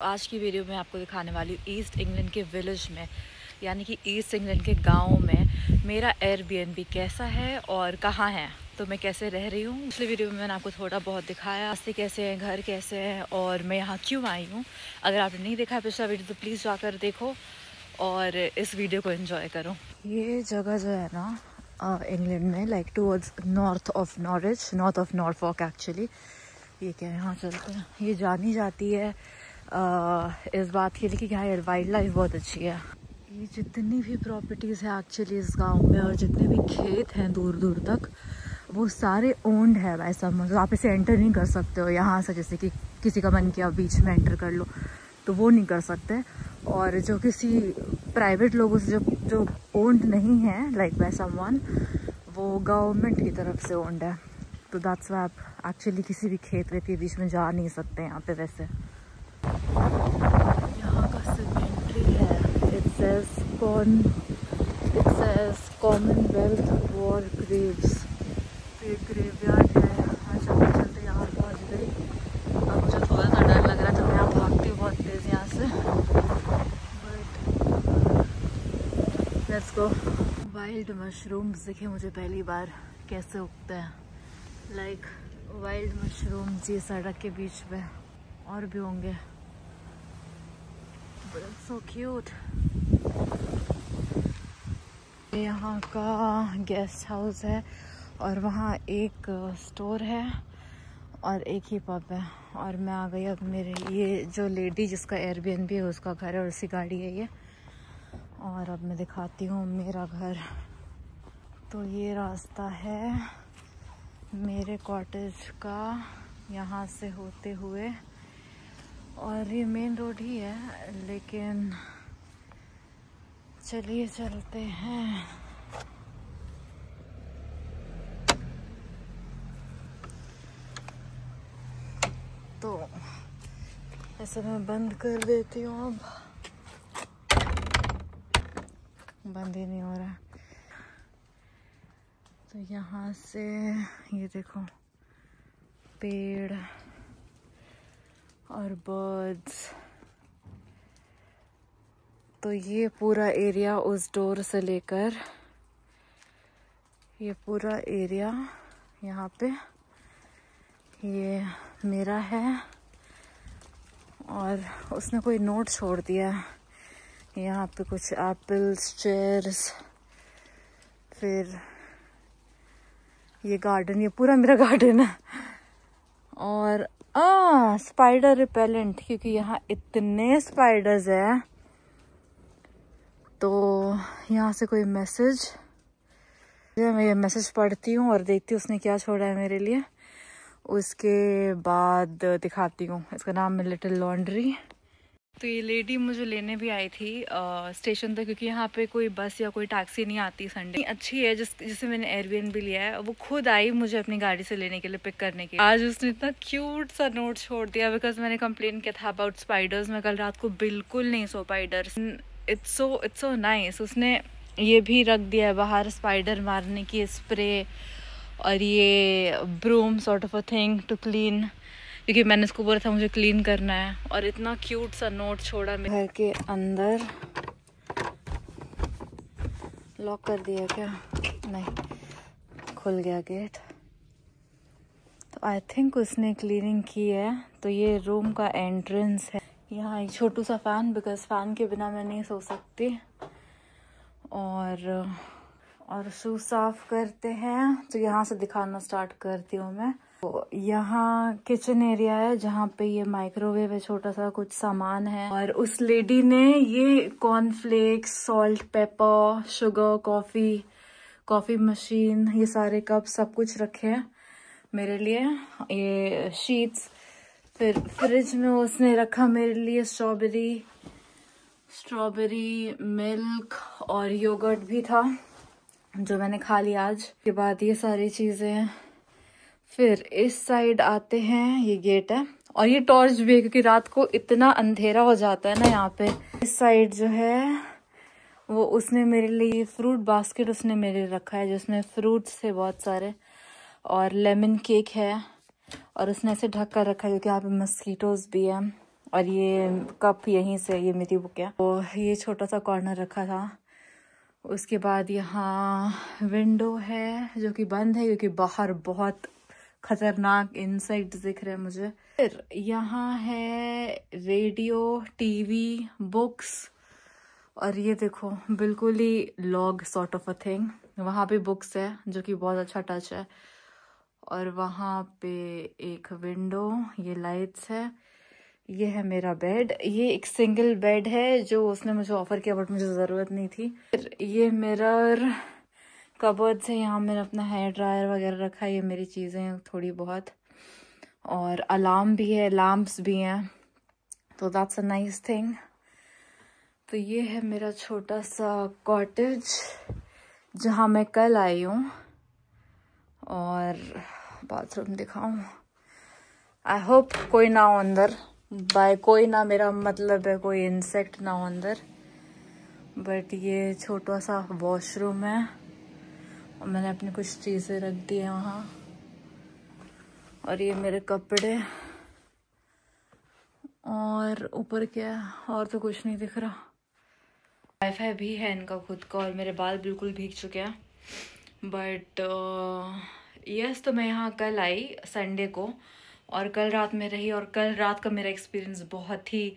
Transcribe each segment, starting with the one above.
आज की वीडियो में आपको दिखाने वाली हूँ ईस्ट इंग्लैंड के विलेज में, यानी कि ईस्ट इंग्लैंड के गांव में मेरा एयरबीएनबी कैसा है और कहाँ है, तो मैं कैसे रह रही हूँ। पिछली वीडियो में मैंने आपको थोड़ा बहुत दिखाया रास्ते कैसे हैं, घर कैसे हैं और मैं यहाँ क्यों आई हूँ। अगर आपने नहीं देखा है पिछला वीडियो तो प्लीज़ जाकर देखो और इस वीडियो को एंजॉय करो। ये जगह जो है ना इंग्लैंड में like towards north of Norfolk actually. ये क्या है, यहाँ चलते हैं। ये जानी जाती है इस बात के लिए कि यहाँ वाइल्ड लाइफ बहुत अच्छी है। ये जितनी भी प्रॉपर्टीज़ हैं एक्चुअली इस गांव में और जितने भी खेत हैं दूर दूर तक, वो सारे ओन्ड है। वैसा मतलब आप इसे एंटर नहीं कर सकते हो यहाँ से, जैसे कि किसी का मन किया बीच में एंटर कर लो तो वो नहीं कर सकते। और जो किसी प्राइवेट लोगों से जो ओन्ड नहीं है लाइक वैसा वन, वो गवर्नमेंट की तरफ से ओन्ड है। तो दैट्स वाई आप एक्चुअली किसी भी खेत वेत के बीच में जा नहीं सकते यहाँ पे। वैसे यहाँ का सिमेंट्री है, it says Commonwealth war Graves. एक ग्रेवयार्ड है। मैं चलते चलते यहाँ पहुँच गई। अब मुझे थोड़ा सा डर लग रहा है तो मैं यहाँ भागती हूँ बहुत तेज़ यहाँ से, but let's go. Wild mushrooms दिखे मुझे पहली बार कैसे उगते हैं, लाइक वाइल्ड मशरूम्स ये सड़क के बीच में, और भी होंगे। But it's so cute. यहाँ का गेस्ट हाउस है और वहाँ एक स्टोर है और एक ही पब है। और मैं आ गई अब मेरे, ये जो लेडी जिसका एयरबीएनबी है उसका घर है और उसकी गाड़ी है ये। और अब मैं दिखाती हूँ मेरा घर। तो ये रास्ता है मेरे कॉटेज का यहाँ से होते हुए, और ये मेन रोड ही है, लेकिन चलिए चलते हैं। तो ऐसे मैं बंद कर देती हूँ। अब बंद ही नहीं हो रहा। तो यहाँ से ये देखो पेड़ और बर्ड्स। तो ये पूरा एरिया उस डोर से लेकर ये पूरा एरिया यहाँ पे ये मेरा है। और उसने कोई नोट छोड़ दिया है यहाँ पे, कुछ एप्पल्स, चेयर्स, फिर ये गार्डन, ये पूरा मेरा गार्डन है। और स्पाइडर रिपेलेंट, क्योंकि यहाँ इतने स्पाइडर्स हैं। तो यहाँ से कोई मैसेज, मैं ये मैसेज पढ़ती हूँ और देखती हूँ उसने क्या छोड़ा है मेरे लिए। उसके बाद दिखाती हूँ। इसका नाम है लिटिल लॉन्ड्री। तो ये लेडी मुझे लेने भी आई थी स्टेशन तक, क्योंकि यहाँ पे कोई बस या कोई टैक्सी नहीं आती संडे। अच्छी है जिसे मैंने एयरबीएनबी लिया है, वो खुद आई मुझे अपनी गाड़ी से लेने के लिए, पिक करने के लिए। आज उसने इतना क्यूट सा नोट छोड़ दिया, बिकॉज मैंने कंप्लेन किया था अबाउट स्पाइडर्स। मैं कल रात को बिल्कुल नहीं सो स्पाइडर्स। It's so nice. उसने ये भी रख दिया है बाहर स्पाइडर मारने की स्प्रे और ये broom sort of a thing to clean, क्योंकि मैंने इसको बोला था मुझे क्लीन करना है। और इतना क्यूट सा नोट छोड़ा मेरे घर के अंदर। लॉक कर दिया क्या? नहीं, खुल गया गेट। तो आई थिंक उसने क्लीनिंग की है। तो ये रूम का एंट्रेंस है। यहाँ एक छोटू सा फैन, बिकॉज फैन के बिना मैं नहीं सो सकती। और शूज साफ करते हैं। तो यहाँ से दिखाना स्टार्ट करती हूँ मैं। तो यहाँ किचन एरिया है जहाँ पे ये माइक्रोवेव है, छोटा सा कुछ सामान है। और उस लेडी ने ये cornflakes, salt, paper, sugar, coffee machine, ये सारे कप सब कुछ रखे हैं मेरे लिए। ये शीट्स, फिर फ्रिज में उसने रखा मेरे लिए स्ट्रॉबेरी मिल्क और योगर्ट भी था जो मैंने खा लिया आज। के बाद ये सारी चीजें। फिर इस साइड आते हैं, ये गेट है और ये टॉर्च भी है, क्योंकि रात को इतना अंधेरा हो जाता है ना यहाँ पे। इस साइड जो है वो उसने मेरे लिए फ्रूट बास्केट उसने मेरे रखा है, जिसमें फ्रूट्स थे बहुत सारे, और लेमन केक है। और उसने ऐसे ढक कर रखा है क्योंकि यहाँ पे मस्कीटोज भी है। और ये कप यहीं से, ये मेरी बुक है। तो ये छोटा सा कॉर्नर रखा था। उसके बाद यहाँ विंडो है जो कि बंद है क्योंकि बाहर बहुत खतरनाक इंसेक्ट दिख रहे हैं मुझे। फिर यहाँ है रेडियो, टीवी, बुक्स, और ये देखो बिल्कुल ही log sort of a thing. वहाँ पे बुक्स है जो कि बहुत अच्छा टच है। और वहाँ पे एक विंडो, ये लाइट्स है। ये है मेरा बेड। ये एक सिंगल बेड है जो उसने मुझे ऑफर किया बट मुझे ज़रूरत नहीं थी। फिर ये मिरर, कबर्ड है, यहाँ मैंने अपना हेयर ड्रायर वगैरह रखा है। ये मेरी चीज़ें थोड़ी बहुत, और अलार्म भी है, लैम्प्स भी हैं, तो दैट्स अ नाइस थिंग। तो ये है मेरा छोटा सा कॉटेज जहाँ मैं कल आई हूँ। और बाथरूम दिखाऊं? आई होप कोई ना हो अंदर। बाय कोई ना मेरा मतलब है कोई इंसेक्ट ना हो अंदर। बट ये छोटा सा वॉशरूम है और मैंने अपनी कुछ चीज़ें रख दी हैं वहाँ। और ये मेरे कपड़े, और ऊपर क्या है और तो कुछ नहीं दिख रहा। वाईफाई भी है इनका खुद का, और मेरे बाल बिल्कुल भीग चुके हैं। बट यस, तो मैं यहाँ कल आई संडे को, और कल रात में रही। और कल रात का मेरा एक्सपीरियंस बहुत ही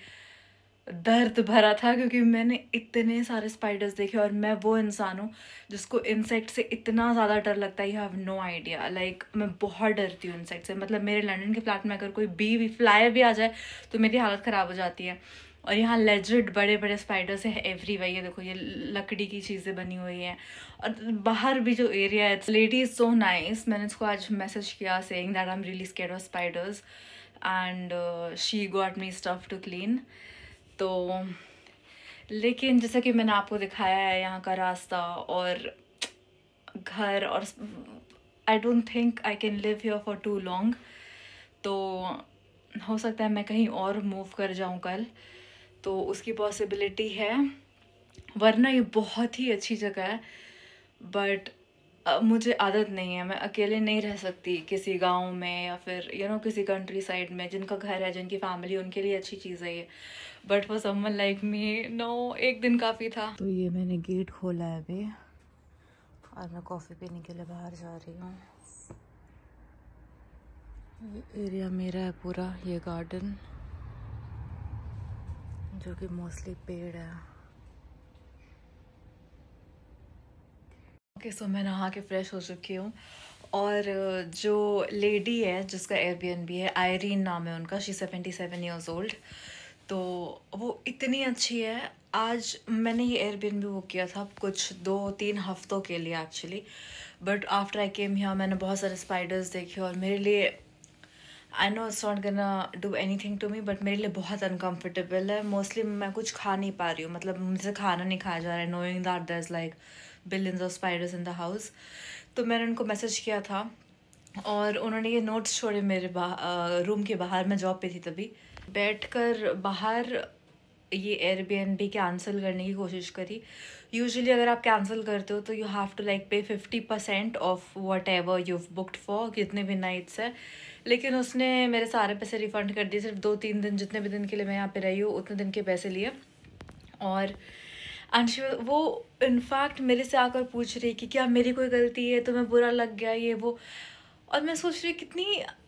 दर्द भरा था क्योंकि मैंने इतने सारे स्पाइडर्स देखे। और मैं वो इंसान हूँ जिसको इंसेक्ट से इतना ज़्यादा डर लगता है, you have no idea. Like मैं बहुत डरती हूँ इंसेक्ट से। मतलब मेरे लंदन के फ्लैट में अगर कोई बी फ्लाई भी आ जाए तो मेरी हालत ख़राब हो जाती है। और यहाँ लेजिट बड़े बड़े स्पाइडर्स हैं एवरीवेयर। ये देखो, ये लकड़ी की चीज़ें बनी हुई हैं। और बाहर भी जो एरिया है, लेडी इज़ सो नाइस। मैंने इसको आज मैसेज किया saying that I am really scared of spiders, and she got me stuff to clean. तो लेकिन जैसा कि मैंने आपको दिखाया है यहाँ का रास्ता और घर, और I don't think I can live here for too long. तो हो सकता है मैं कहीं और मूव कर जाऊँ कल, तो उसकी पॉसिबिलिटी है। वरना ये बहुत ही अच्छी जगह है, बट मुझे आदत नहीं है। मैं अकेले नहीं रह सकती किसी गांव में या फिर किसी कंट्री साइड में। जिनका घर है, जिनकी फैमिली, उनके लिए अच्छी चीज़ है ये, but for someone like me know, एक दिन काफ़ी था। तो ये मैंने गेट खोला है अभी और मैं कॉफ़ी पीने के लिए बाहर जा रही हूँ। ये एरिया मेरा है पूरा, ये गार्डन जो कि मोस्टली पेड़ है। ओके, सो मैं नहा के फ्रेश हो चुकी हूँ। और जो लेडी है जिसका एयरबीएनबी है, आयरीन नाम है उनका, शी 77 ईयर्स ओल्ड। तो वो इतनी अच्छी है। आज मैंने ये एयरबीएनबी बुक किया था कुछ 2-3 हफ्तों के लिए actually, but after I came here मैंने बहुत सारे स्पाइडर्स देखे और मेरे लिए, I know it's not gonna do anything to me, but मेरे लिए बहुत अनकम्फर्टेबल है। मोस्टली मैं कुछ खा नहीं पा रही हूँ, मतलब मुझसे खाना नहीं खाया जा रहा है, knowing that there is like billions of spiders in the house. तो मैंने उनको मैसेज किया था और उन्होंने ये नोट्स छोड़े मेरे रूम के बाहर। मैं जॉब पे थी तभी, बैठकर बाहर ये एयरबीएनबी कैंसिल करने की कोशिश करी। यूजुअली अगर आप कैंसिल करते हो तो यू हैव टू लाइक पे 50% of what ever you booked for, कितने भी नाइट्स है। लेकिन उसने मेरे सारे पैसे रिफ़ंड कर दिए। सिर्फ 2-3 दिन, जितने भी दिन के लिए मैं यहाँ पे रही हूँ उतने दिन के पैसे लिए। और वो इनफैक्ट मेरे से आकर पूछ रही कि क्या मेरी कोई गलती है, तुम्हें बुरा लग गया ये वो। और मैं सोच रही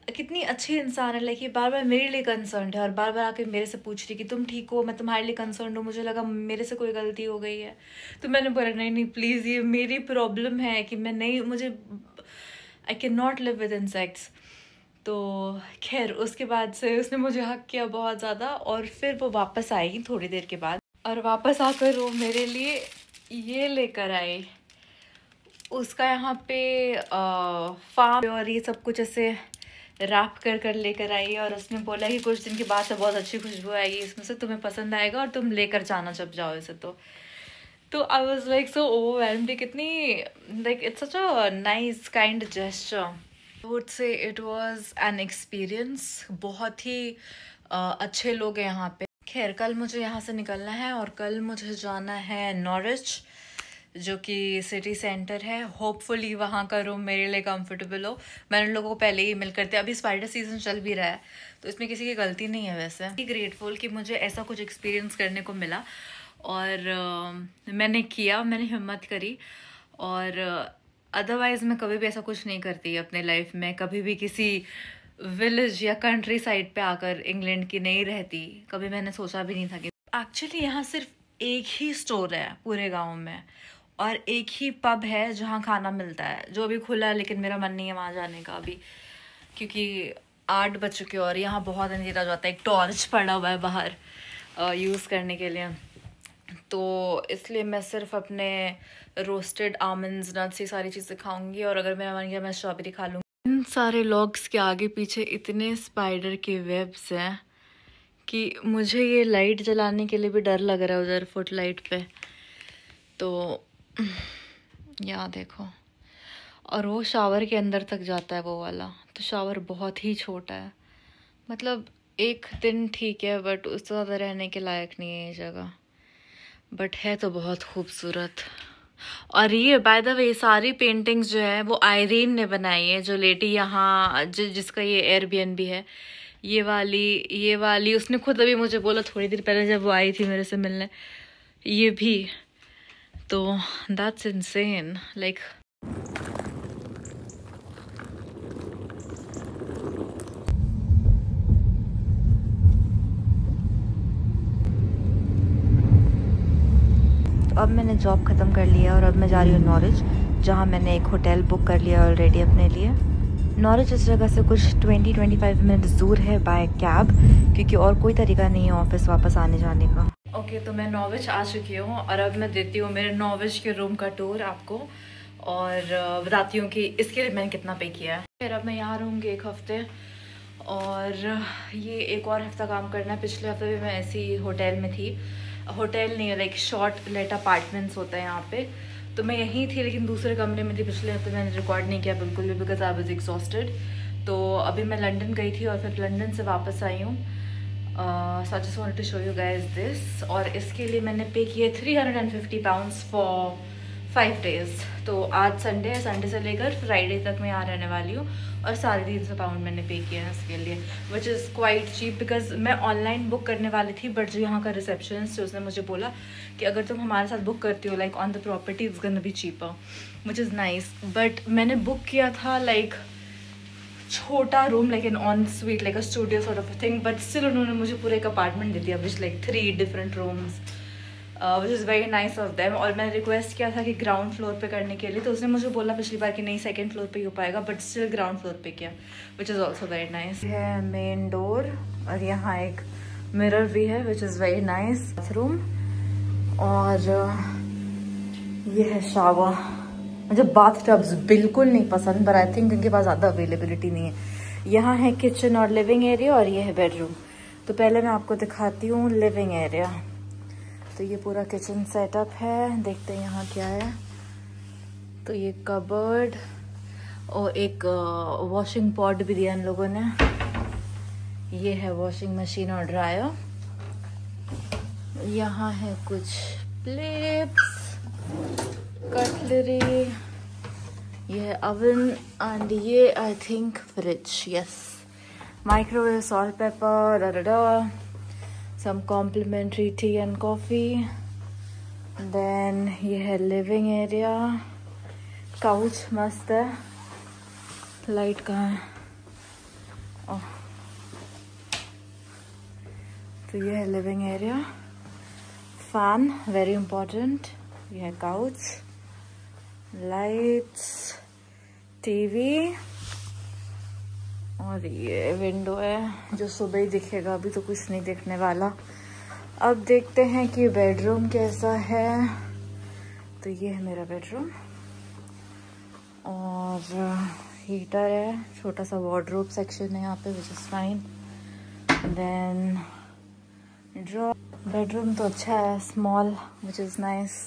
कितनी अच्छी इंसान है। लाइक ये बार बार मेरे लिए कंसर्न्ड है और बार बार आके मेरे से पूछ रही कि तुम ठीक हो, मैं तुम्हारे लिए कंसर्न्ड हूँ। मुझे लगा मेरे से कोई गलती हो गई है। तो मैंने बोला नहीं प्लीज़, ये मेरी प्रॉब्लम है कि मैं नहीं, मुझे I can not live with insects. तो खैर उसके बाद से उसने मुझे हक किया बहुत ज़्यादा। और फिर वो वापस आई थोड़ी देर के बाद, और वापस आकर वो मेरे लिए ये लेकर आई। उसका यहाँ पे फार्म और ये सब कुछ ऐसे रैप कर लेकर आई, और उसने बोला कि कुछ दिन के बाद से बहुत अच्छी खुशबू आएगी इसमें से, तुम्हें पसंद आएगा और तुम लेकर जाना जब जाओ इसे। तो I was like so overwhelmed. कितनी like it's such a nice kind gesture. I would say it was an experience. बहुत ही अच्छे लोग हैं यहाँ पे। खैर कल मुझे यहाँ से निकलना है और कल मुझे जाना है नॉरिच। जो कि सिटी सेंटर है। होपफुली वहाँ का रूम मेरे लिए कंफर्टेबल हो। मैंने उन लोगों को पहले ही ईमेल करते, अभी स्पाइडर सीजन चल भी रहा है तो इसमें किसी की गलती नहीं है। वैसे ग्रेटफुल कि मुझे ऐसा कुछ एक्सपीरियंस करने को मिला और मैंने किया, मैंने हिम्मत करी। और अदरवाइज़ मैं कभी भी ऐसा कुछ नहीं करती अपने लाइफ में, कभी भी किसी विलेज या कंट्री साइड पे आकर इंग्लैंड की नहीं रहती, कभी मैंने सोचा भी नहीं था कि एक्चुअली यहाँ सिर्फ एक ही स्टोर है पूरे गांव में और एक ही पब है जहाँ खाना मिलता है, जो अभी खुला है, लेकिन मेरा मन नहीं है वहाँ जाने का अभी, क्योंकि 8 बज चुके और यहाँ बहुत अंधेरा हो जाता है। एक टॉर्च पड़ा हुआ है बाहर यूज़ करने के लिए, तो इसलिए मैं सिर्फ अपने रोस्टेड आमंड्स, नट्स, ये सारी चीज़ें खाऊंगी। और अगर मेरा मन किया मैं स्ट्रॉबेरी खा लूँगी। इन सारे लॉग्स के आगे पीछे इतने स्पाइडर के वेब्स हैं कि मुझे ये लाइट जलाने के लिए भी डर लग रहा है उधर फुट लाइट पे। तो यहाँ देखो, और वो शावर के अंदर तक जाता है वो वाला, तो शावर बहुत ही छोटा है। मतलब एक दिन ठीक है बट उससे ज़्यादा रहने के लायक नहीं है ये जगह, बट है तो बहुत खूबसूरत। और ये बाय द वे सारी पेंटिंग्स जो है वो आयरीन ने बनाई है, जो लेडी यहाँ जिसका ये एयरबीएनबी है। ये वाली उसने खुद अभी मुझे बोला थोड़ी देर पहले जब वो आई थी मेरे से मिलने, ये भी। तो दैट्स इनसेन लाइक। अब मैंने जॉब ख़त्म कर लिया और अब मैं जा रही हूँ नॉरिच, जहाँ मैंने एक होटल बुक कर लिया ऑलरेडी अपने लिए। नॉरिच इस जगह से कुछ 20-25 मिनट दूर है बाय कैब, क्योंकि और कोई तरीका नहीं है ऑफिस वापस आने जाने का। ओके, तो मैं नॉर्विच आ चुकी हूँ और अब मैं देती हूँ मेरे नॉर्विच के रूम का टूर आपको और बताती हूँ कि इसके लिए मैंने कितना पे किया है। फिर अब मैं यहाँ रहूँगी 1 हफ्ते और ये एक और हफ्ता काम करना है। पिछले हफ्ते भी मैं ऐसी होटल में थी, होटल नहीं है लाइक शॉर्ट लेट अपार्टमेंट्स होता है यहाँ पे, तो मैं यहीं थी लेकिन दूसरे कमरे में थी। पिछले हफ्ते मैंने रिकॉर्ड नहीं किया बिल्कुल भी बिकॉज आई वाज एग्जॉस्टेड। तो अभी मैं लंदन गई थी और फिर लंदन से वापस आई हूँ। So I just wanted to show you guys this. और इसके लिए मैंने पे किए 350 पाउंड्स फॉर 5 डेज़। तो आज संडे है, संडे से लेकर फ्राइडे तक मैं यहाँ रहने वाली हूँ और 350 पाउंड मैंने पे किया है इसके लिए, which is quite cheap because मैं ऑनलाइन बुक करने वाली थी बट जो यहाँ का रिसेप्शनिस्ट है उसने मुझे बोला कि अगर तुम हमारे साथ बुक करती हो like on the property it's gonna be cheaper, which is nice. But मैंने बुक किया था लाइक छोटा room like an on sweet like a studio sort of thing, but still उन्होंने मुझे पूरा एक अपार्टमेंट दे दिया which like 3 different rooms, which is very nice of them. और मैंने रिक्वेस्ट किया था कि ग्राउंड फ्लोर पे करने के लिए, तो उसने मुझे बोला पिछली बार कि नहीं 2nd फ्लोर पे ही हो पाएगा, बट स्टिल ग्राउंड फ्लोर पे किया, which is also very nice. है मेन डोर और यहाँ एक मिरर भी है which is very nice. Bathroom और ये है शावर। मुझे बाथ टब्स बिल्कुल नहीं पसंद पर आई थिंक इनके पास ज़्यादा अवेलेबिलिटी नहीं है। यहाँ है किचन और लिविंग एरिया और ये है बेडरूम। तो पहले मैं आपको दिखाती हूँ लिविंग एरिया। तो ये पूरा किचन सेटअप है, देखते हैं यहाँ क्या है। तो ये कबर्ड और एक वॉशिंग पॉट भी दिया इन लोगों ने। ये है वॉशिंग मशीन और ड्रायर। यहाँ है कुछ प्लेट्स, कटलरी, ये है ओवन एंड ये I think fridge, yes, microwave, salt, paper, some complimentary tea and coffee. Then ये है लिविंग एरिया, काउच मस्त है। लाइट कहाँ है? ओह, तो ये है living area. Fan very important. ये है काउच, लाइट्स, टीवी और ये विंडो है जो सुबह ही दिखेगा, अभी तो कुछ नहीं दिखने वाला। अब देखते हैं कि बेडरूम कैसा है। तो ये है मेरा बेडरूम और हीटर है, छोटा सा वार्डरोब सेक्शन है यहाँ पे which is fine. Then draw, bedroom तो अच्छा है, स्मॉल विच इज़ नाइस।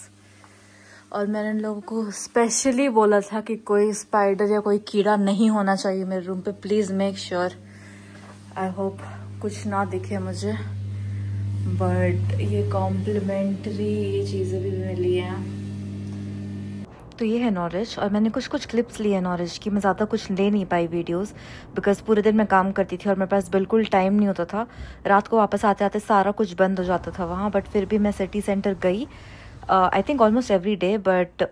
और मैंने इन लोगों को स्पेशली बोला था कि कोई स्पाइडर या कोई कीड़ा नहीं होना चाहिए मेरे रूम पे, please make sure. I hope कुछ ना दिखे मुझे, बट ये कॉम्प्लीमेंट्री ये चीज़ें भी मिली हैं तो ये है नॉरिच, और मैंने कुछ क्लिप्स लिए हैं नॉरिच की। मैं ज़्यादा कुछ ले नहीं पाई वीडियोस, बिकॉज पूरे दिन मैं काम करती थी और मेरे पास बिल्कुल टाइम नहीं होता था। रात को वापस आते आते सारा कुछ बंद हो जाता था वहाँ, बट फिर भी मैं सिटी सेंटर गई I think almost every day, but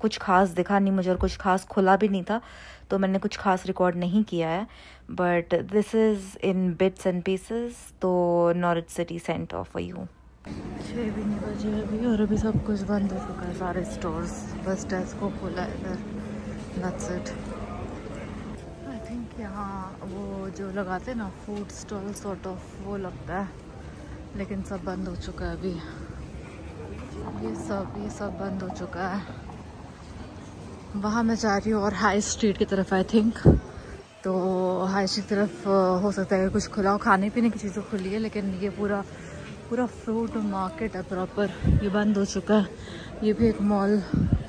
कुछ खास दिखा नहीं मुझे और कुछ खास खुला भी नहीं था, तो मैंने कुछ खास रिकॉर्ड नहीं किया है। But this is in bits and pieces. तो Norwich city centre for you. 6 भी नहीं बजे अभी और अभी सब कुछ बंद हो चुका है, सारे स्टोर्स, बस टेस्को खुला है इधर, दैट्स इट। आई थिंक यहाँ वो जो लगाते हैं ना फूड स्टॉल सॉर्ट ऑफ, वो लगता है, लेकिन सब बंद हो चुका है अभी। ये सब बंद हो चुका है। वहाँ मैं जा रही हूँ और हाई स्ट्रीट की तरफ आई थिंक, तो हाई स्ट्रीट की तरफ हो सकता है कुछ खुला हो, खाने पीने की चीज़ें खुली है, लेकिन ये पूरा फ्रूट मार्केट है प्रॉपर, ये बंद हो चुका है। ये भी एक मॉल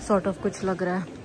सॉर्ट ऑफ कुछ लग रहा है।